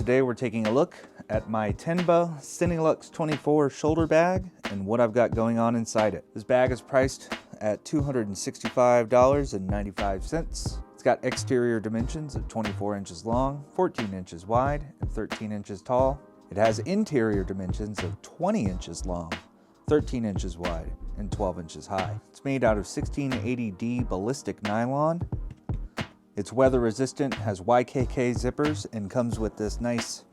Today we're taking a look at my Tenba Cineluxe 24 shoulder bag and what I've got going on inside it. This bag is priced at $265.95. It's got exterior dimensions of 24 inches long, 14 inches wide, and 13 inches tall. It has interior dimensions of 20 inches long, 13 inches wide, and 12 inches high. It's made out of 1680D ballistic nylon. It's weather resistant, has YKK zippers, and comes with this nice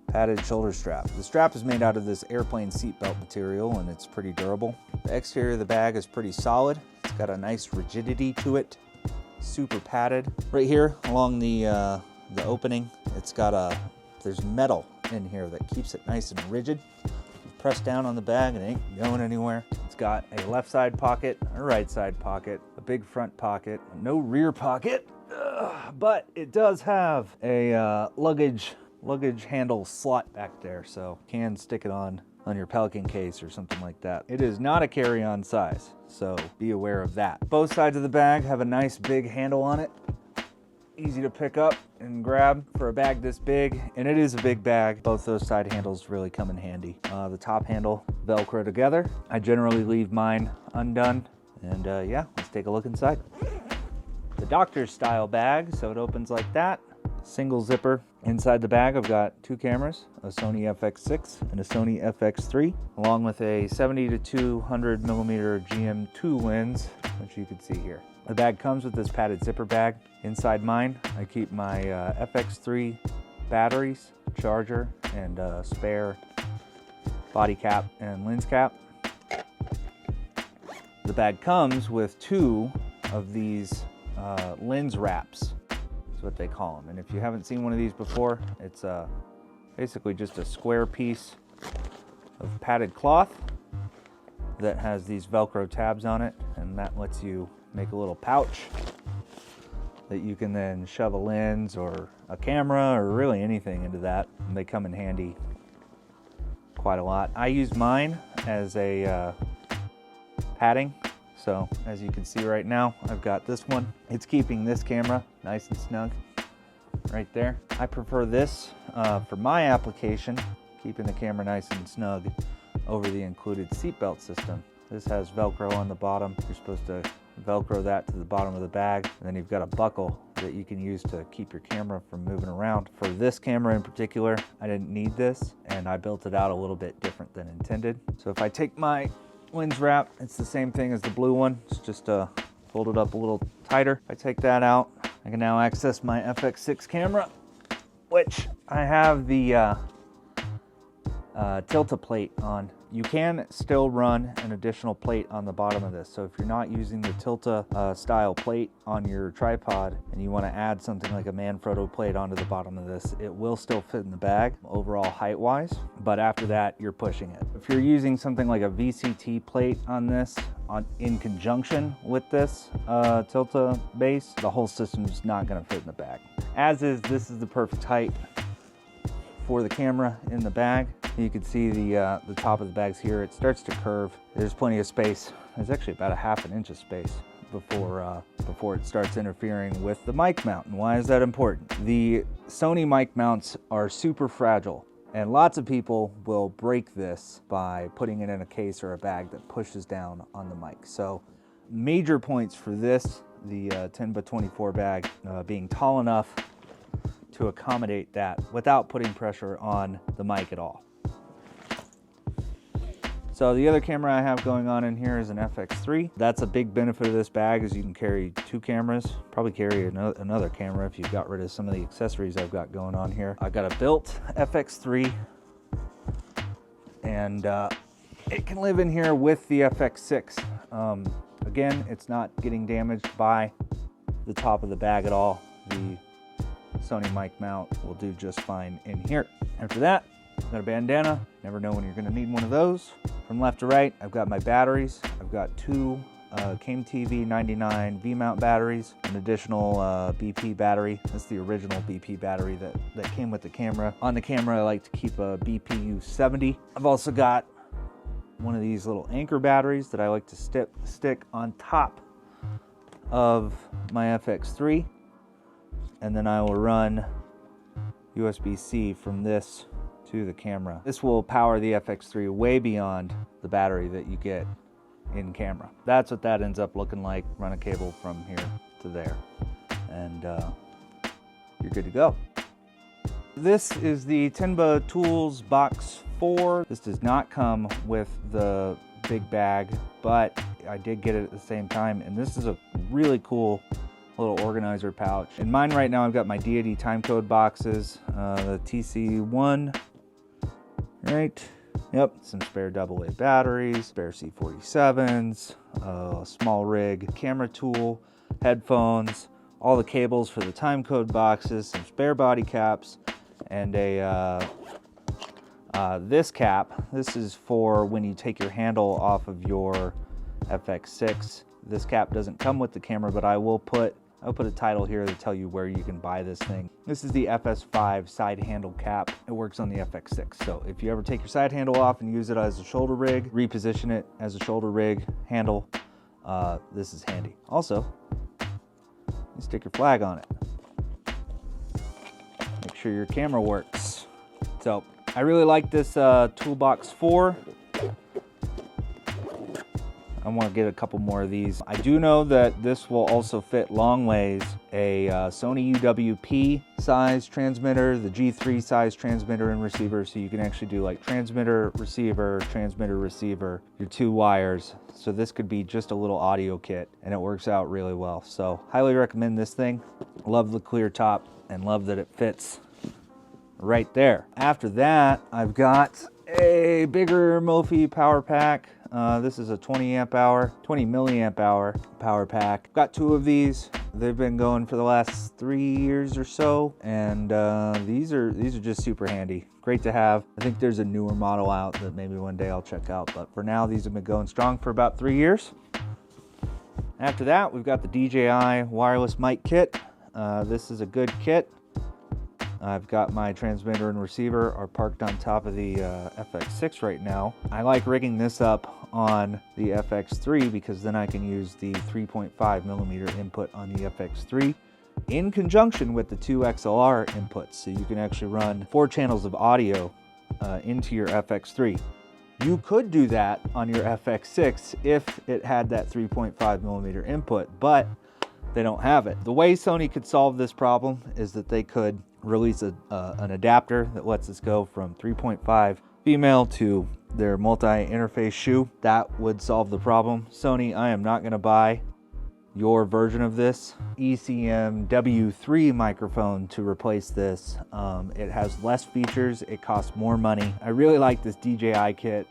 padded shoulder strap. The strap is made out of this airplane seatbelt material and it's pretty durable. The exterior of the bag is pretty solid. It's got a nice rigidity to it, super padded. Right here along the opening, there's metal in here that keeps it nice and rigid. You press down on the bag and it ain't going anywhere. It's got a left side pocket, a right side pocket, a big front pocket, no rear pocket. But it does have a luggage handle slot back there, so you can stick it on your Pelican case or something like that. It is not a carry-on size, so be aware of that. Both sides of the bag have a nice big handle on it. Easy to pick up and grab for a bag this big, and it is a big bag. Both those side handles really come in handy. The top handle Velcro together. I generally leave mine undone, and yeah, let's take a look inside. The doctor's style bag, so it opens like that. Single zipper. Inside the bag I've got two cameras, a Sony FX6 and a Sony FX3, along with a 70 to 200 millimeter GM2 lens, which you can see here. The bag comes with this padded zipper bag. Inside mine I keep my FX3 batteries, charger, and spare body cap and lens cap. The bag comes with two of these lens wraps, is what they call them. And if you haven't seen one of these before, it's basically just a square piece of padded cloth that has these Velcro tabs on it, and that lets you make a little pouch that you can then shove a lens or a camera or really anything into that, and they come in handy quite a lot. I use mine as a padding. So as you can see right now, I've got this one. It's keeping this camera nice and snug right there. I prefer this for my application, keeping the camera nice and snug over the included seatbelt system. This has Velcro on the bottom. You're supposed to Velcro that to the bottom of the bag, and then you've got a buckle that you can use to keep your camera from moving around. For this camera in particular, I didn't need this, and I built it out a little bit different than intended. So if I take my lens wrap, it's the same thing as the blue one. It's just folded up a little tighter. If I take that out, I can now access my FX6 camera, which I have the Tilta plate on. You can still run an additional plate on the bottom of this. So if you're not using the Tilta style plate on your tripod and you want to add something like a Manfrotto plate onto the bottom of this, it will still fit in the bag overall height-wise, but after that you're pushing it. If you're using something like a VCT plate on this in conjunction with this Tilta base, the whole system's not going to fit in the bag. This is the perfect height for the camera in the bag. You can see the top of the bags here. It starts to curve. There's plenty of space. There's actually about a ½ inch of space before it starts interfering with the mic mount. And why is that important? The Sony mic mounts are super fragile, and lots of people will break this by putting it in a case or a bag that pushes down on the mic. So major points for this, the Tenba 24 bag being tall enough to accommodate that without putting pressure on the mic at all. So the other camera I have going on in here is an FX3. That's a big benefit of this bag, is you can carry two cameras, probably carry another camera if you got rid of some of the accessories I've got going on here. I've got a built FX3, and it can live in here with the FX6. Again, it's not getting damaged by the top of the bag at all. The Sony mic mount will do just fine in here. After that, I've got a bandana. Never know when you're going to need one of those. From left to right, I've got my batteries. I've got two CameTV 99 V-mount batteries, an additional BP battery. That's the original BP battery that came with the camera. On the camera, I like to keep a BPU 70. I've also got one of these little anchor batteries that I like to stick on top of my FX3, and then I will run USB-C from this to the camera. This will power the FX3 way beyond the battery that you get in camera. That's what that ends up looking like. Run a cable from here to there, and you're good to go. This is the Tenba Tools Box 4. This does not come with the big bag, but I did get it at the same time, and this is a really cool little organizer pouch. In mine right now, I've got my DoD timecode boxes, the TC1, right? Yep, some spare AA batteries, spare C47s, a small rig, camera tool, headphones, all the cables for the timecode boxes, some spare body caps, and this cap. This is for when you take your handle off of your FX6. This cap doesn't come with the camera, but I'll put a title here to tell you where you can buy this thing. This is the FS5 side handle cap. It works on the FX6. So if you ever take your side handle off and use it as a shoulder rig, reposition it as a shoulder rig handle, this is handy. Also, you stick your flag on it. Make sure your camera works. So I really like this Toolbox 4. I want to get a couple more of these. I do know that this will also fit long ways a Sony UWP size transmitter, the G3 size transmitter and receiver, so you can actually do like transmitter, receiver, your 2 wires. So this could be just a little audio kit, and it works out really well. So highly recommend this thing. Love the clear top and love that it fits right there. After that, I've got a bigger Mophie power pack. This is a 20 milliamp hour power pack. Got 2 of these. They've been going for the last 3 years or so, and these are just super handy. Great to have. I think there's a newer model out that maybe one day I'll check out, but for now these have been going strong for about 3 years. After that, we've got the DJI Wireless Mic Kit. This is a good kit. I've got my transmitter and receiver are parked on top of the FX6 right now. I like rigging this up on the FX3 because then I can use the 3.5 millimeter input on the FX3 in conjunction with the 2 XLR inputs. So you can actually run 4 channels of audio into your FX3. You could do that on your FX6 if it had that 3.5 millimeter input, but they don't have it. The way Sony could solve this problem is that they could release an adapter that lets us go from 3.5 female to their multi-interface shoe. That would solve the problem. Sony, I am not going to buy your version of this ECM W3 microphone to replace this. It has less features, it costs more money. I really like this DJI kit.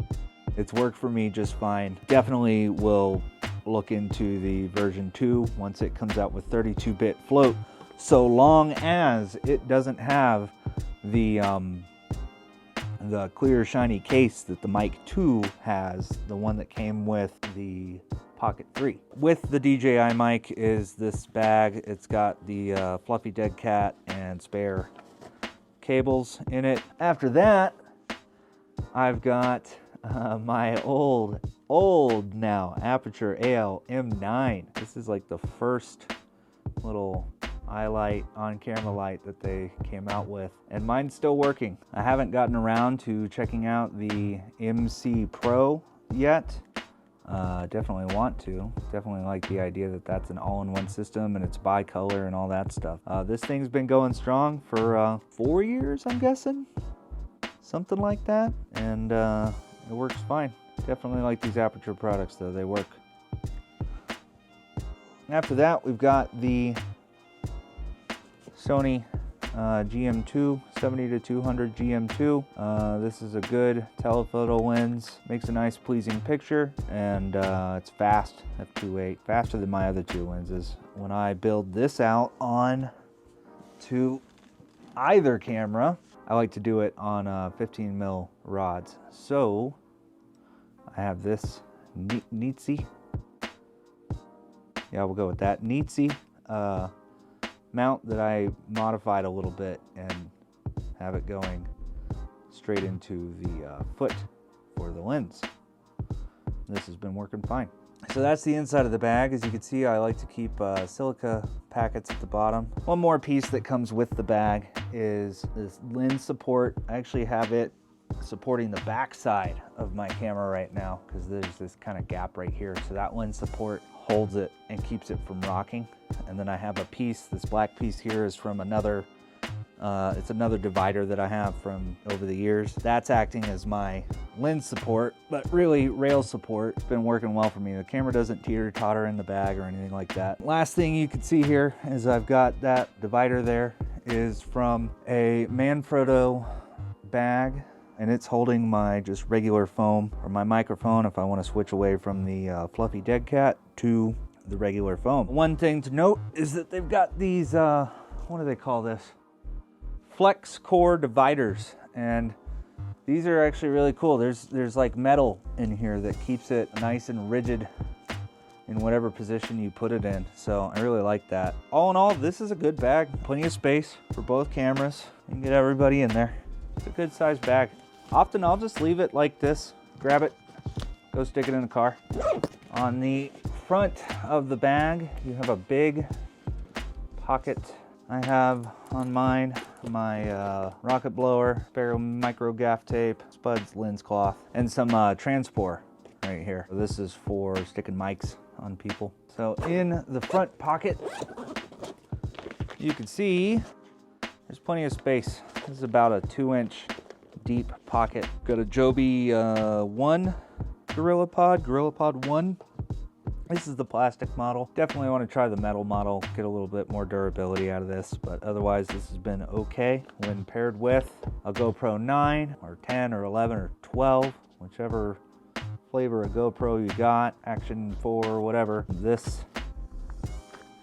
It's worked for me just fine. Definitely will look into the version 2 once it comes out with 32-bit float, so long as it doesn't have the clear shiny case that the Mic 2 has, the one that came with the Pocket 3. With the DJI mic is this bag. It's got the fluffy dead cat and spare cables in it. After that, I've got my old now Aputure M9. This is like the first little eye light, on camera light that they came out with, and mine's still working. I haven't gotten around to checking out the MC Pro yet. Definitely want to. Definitely like the idea that that's an all-in-one system and it's bi-color and all that stuff. This thing's been going strong for 4 years, I'm guessing, something like that, and it works fine. Definitely like these Aputure products though, they work. After that, we've got the Sony GM2, 70-200 GM2. This is a good telephoto lens, makes a nice pleasing picture, and it's fast, f2.8, faster than my other 2 lenses. When I build this out on to either camera, I like to do it on 15mm rods. So I have this Nitze, yeah, we'll go with that, Nitze mount that I modified a little bit and have it going straight into the foot for the lens. This has been working fine. So that's the inside of the bag. As you can see, I like to keep silica packets at the bottom. One more piece that comes with the bag is this lens support. I actually have it supporting the back side of my camera right now because there's this kind of gap right here. So that lens support holds it and keeps it from rocking. And then I have a piece, this black piece here is from another, it's another divider that I have from over the years. That's acting as my lens support, but really rail support. It's been working well for me. The camera doesn't teeter-totter in the bag or anything like that. Last thing you can see here is I've got that divider there is from a Manfrotto bag, and it's holding my just regular foam or my microphone if I want to switch away from the fluffy dead cat to the regular foam. One thing to note is that they've got these, what do they call this? Flex core dividers, and these are actually really cool. There's like metal in here that keeps it nice and rigid in whatever position you put it in. So I really like that. All in all, this is a good bag. Plenty of space for both cameras. You can get everybody in there. It's a good sized bag. Often I'll just leave it like this, grab it, go stick it in the car. On the front of the bag, you have a big pocket. I have on mine my rocket blower, spare micro gaff tape, spuds, lens cloth, and some transport right here. So this is for sticking mics on people. So in the front pocket, you can see there's plenty of space. This is about a 2-inch deep pocket. Got a Joby 1 GorillaPod 1. This is the plastic model. Definitely want to try the metal model, get a little bit more durability out of this, but otherwise this has been okay when paired with a GoPro 9 or 10 or 11 or 12, whichever flavor of GoPro you got, Action 4, whatever. This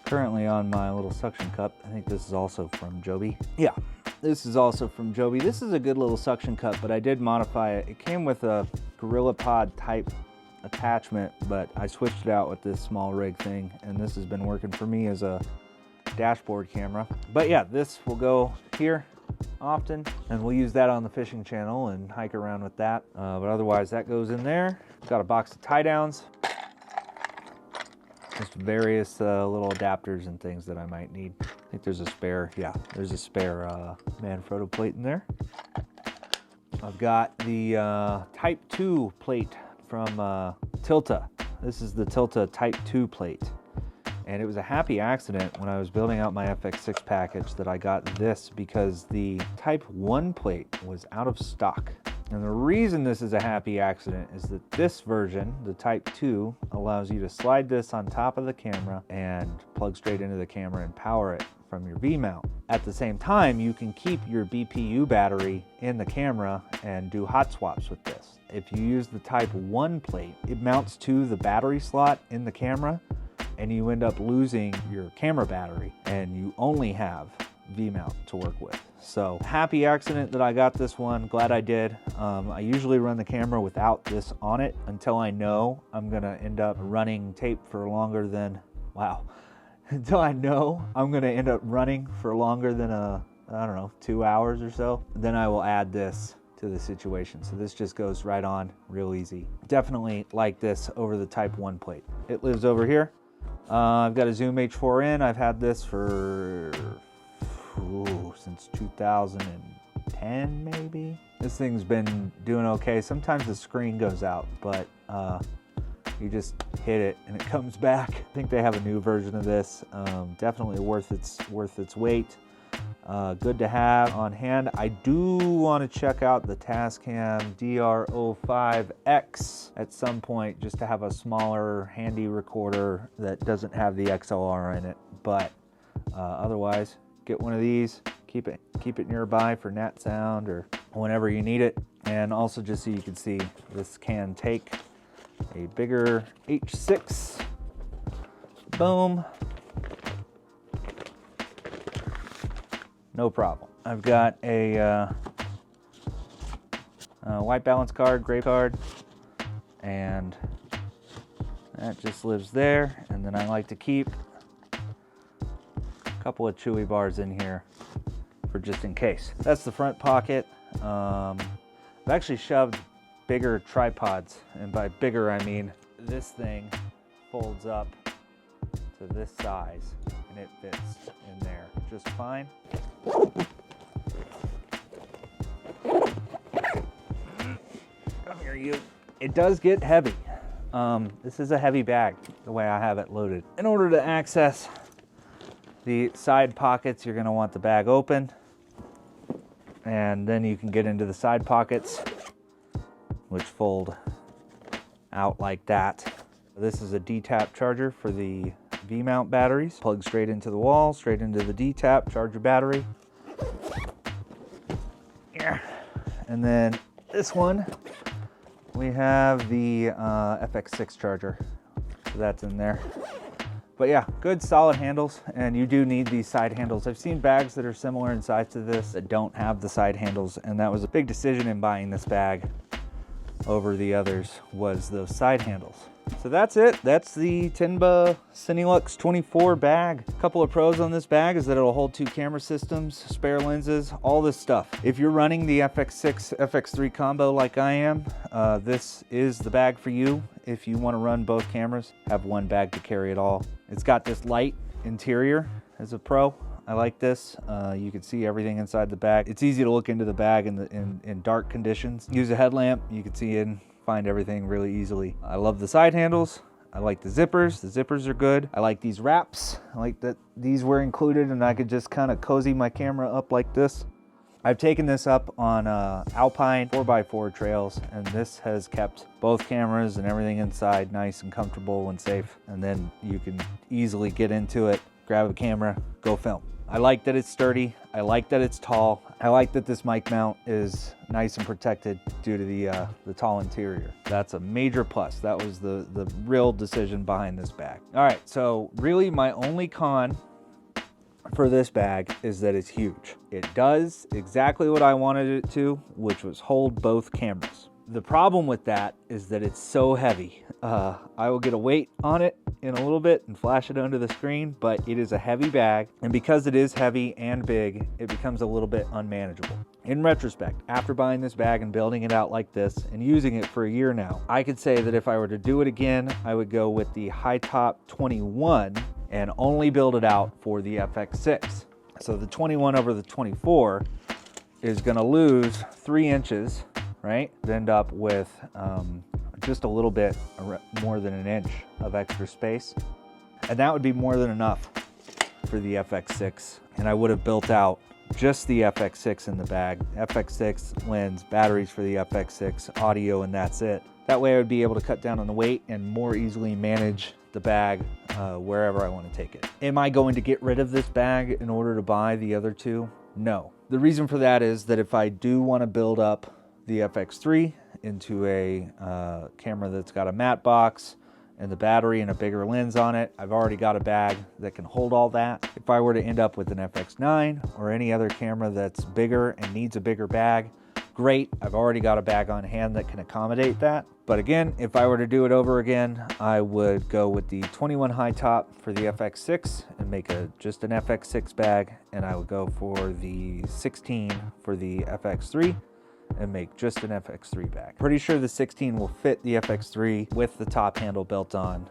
currently on my little suction cup. I think this is also from Joby. Yeah, this is also from Joby. This is a good little suction cup, but I did modify it. It came with a GorillaPod type attachment, but I switched it out with this small rig thing, and this has been working for me as a dashboard camera. But yeah, this will go here often, and we'll use that on the fishing channel and hike around with that. But otherwise, that goes in there. Got a box of tie downs, just various little adapters and things that I might need. I think there's a spare, yeah, there's a spare Manfrotto plate in there. I've got the Type 2 plate from Tilta. This is the Tilta Type 2 plate. And it was a happy accident when I was building out my FX6 package that I got this, because the Type 1 plate was out of stock. And the reason this is a happy accident is that this version, the Type 2, allows you to slide this on top of the camera and plug straight into the camera and power it from your V-mount. At the same time, you can keep your BPU battery in the camera and do hot swaps with this. If you use the Type 1 plate, it mounts to the battery slot in the camera, and you end up losing your camera battery, and you only have V-mount to work with. So happy accident that I got this one, glad I did. I usually run the camera without this on it until I know I'm gonna end up running tape for longer than, wow. Until I know I'm gonna end up running for longer than I don't know, 2 hours or so. Then I will add this to the situation. So this just goes right on real easy. Definitely like this over the Type 1 plate. It lives over here. I've got a Zoom H4n. I've had this for since 2010 maybe. This thing's been doing okay. Sometimes the screen goes out, but you just hit it and it comes back. I think they have a new version of this. Definitely worth its weight. Good to have on hand. I do want to check out the Tascam DR05X at some point, just to have a smaller handy recorder that doesn't have the XLR in it. But otherwise, get one of these. Keep it nearby for nat sound or whenever you need it. And also, just so you can see, this can take a bigger H6. Boom. No problem. I've got a white balance card, gray card, and that just lives there. And then I like to keep a couple of chewy bars in here for just in case. That's the front pocket. I've actually shoved bigger tripods, and by bigger I mean this thing folds up to this size, and and it fits in there just fine. Come here, you. It does get heavy. This is a heavy bag, the way I have it loaded. In order to access the side pockets, you're gonna want the bag open, and then you can get into the side pockets, which fold out like that. This is a D-tap charger for the V-mount batteries. Plug straight into the wall, straight into the D-tap, charge your battery. Yeah. And then this one, we have the FX6 charger. So that's in there. But yeah, good solid handles, and you do need these side handles. I've seen bags that are similar in size to this that don't have the side handles, and that was a big decision in buying this bag over the others, was those side handles. So that's it. That's the Tenba Cineluxe 24 bag. A couple of pros on this bag is that it'll hold 2 camera systems, spare lenses, all this stuff. If you're running the FX6, FX3 combo like I am, this is the bag for you. If you want to run both cameras, have one bag to carry it all. It's got this light interior as a pro. I like this. You can see everything inside the bag. It's easy to look into the bag in dark conditions. Use a headlamp, you can see in, find everything really easily. I love the side handles. I like the zippers. The zippers are good. I like these wraps. I like that these were included and I could just kind of cozy my camera up like this. I've taken this up on Alpine 4x4 trails, and this has kept both cameras and everything inside nice and comfortable and safe. And then you can easily get into it, grab a camera, go film. I like that it's sturdy. I like that it's tall. I like that this mic mount is nice and protected due to the tall interior. That's a major plus. That was the real decision behind this bag. All right, so really my only con for this bag is that it's huge. It does exactly what I wanted it to, which was hold both cameras. The problem with that is that it's so heavy. I will get a weight on it in a little bit and flash it under the screen, but it is a heavy bag, and because it is heavy and big, it becomes a little bit unmanageable. In retrospect, after buying this bag and building it out like this and using it for a year now, I could say that if I were to do it again, I would go with the high top 21 and only build it out for the FX6. So the 21 over the 24 is gonna lose 3 inches, right? End up with just a little bit more than an inch of extra space. And that would be more than enough for the FX6. And I would have built out just the FX6 in the bag. FX6 lens, batteries for the FX6, audio, and that's it. That way I would be able to cut down on the weight and more easily manage the bag wherever I want to take it. Am I going to get rid of this bag in order to buy the other two? No. The reason for that is that if I do want to build up the FX3 into a camera that's got a matte box and the battery and a bigger lens on it, I've already got a bag that can hold all that. If I were to end up with an FX9 or any other camera that's bigger and needs a bigger bag, great, I've already got a bag on hand that can accommodate that. But again, if I were to do it over again, I would go with the 21 high top for the FX6 and make just an FX6 bag, and I would go for the 16 for the FX3 and make just an FX3 bag. Pretty sure the 16 will fit the FX3 with the top handle built on,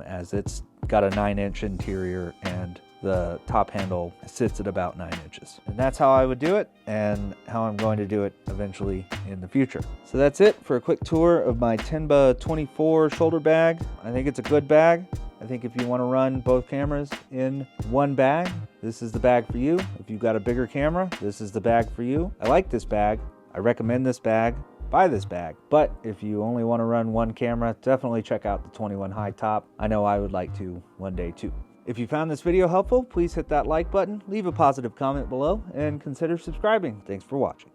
as it's got a 9-inch interior and the top handle sits at about 9 inches. And that's how I would do it and how I'm going to do it eventually in the future. So that's it for a quick tour of my Tenba 24 shoulder bag. I think it's a good bag. I think if you want to run both cameras in one bag, this is the bag for you. If you've got a bigger camera, this is the bag for you. I like this bag. I recommend this bag. Buy this bag. But if you only want to run one camera, definitely check out the 21 high top. I know I would like to one day too. If you found this video helpful, please hit that like button, leave a positive comment below, and consider subscribing. Thanks for watching.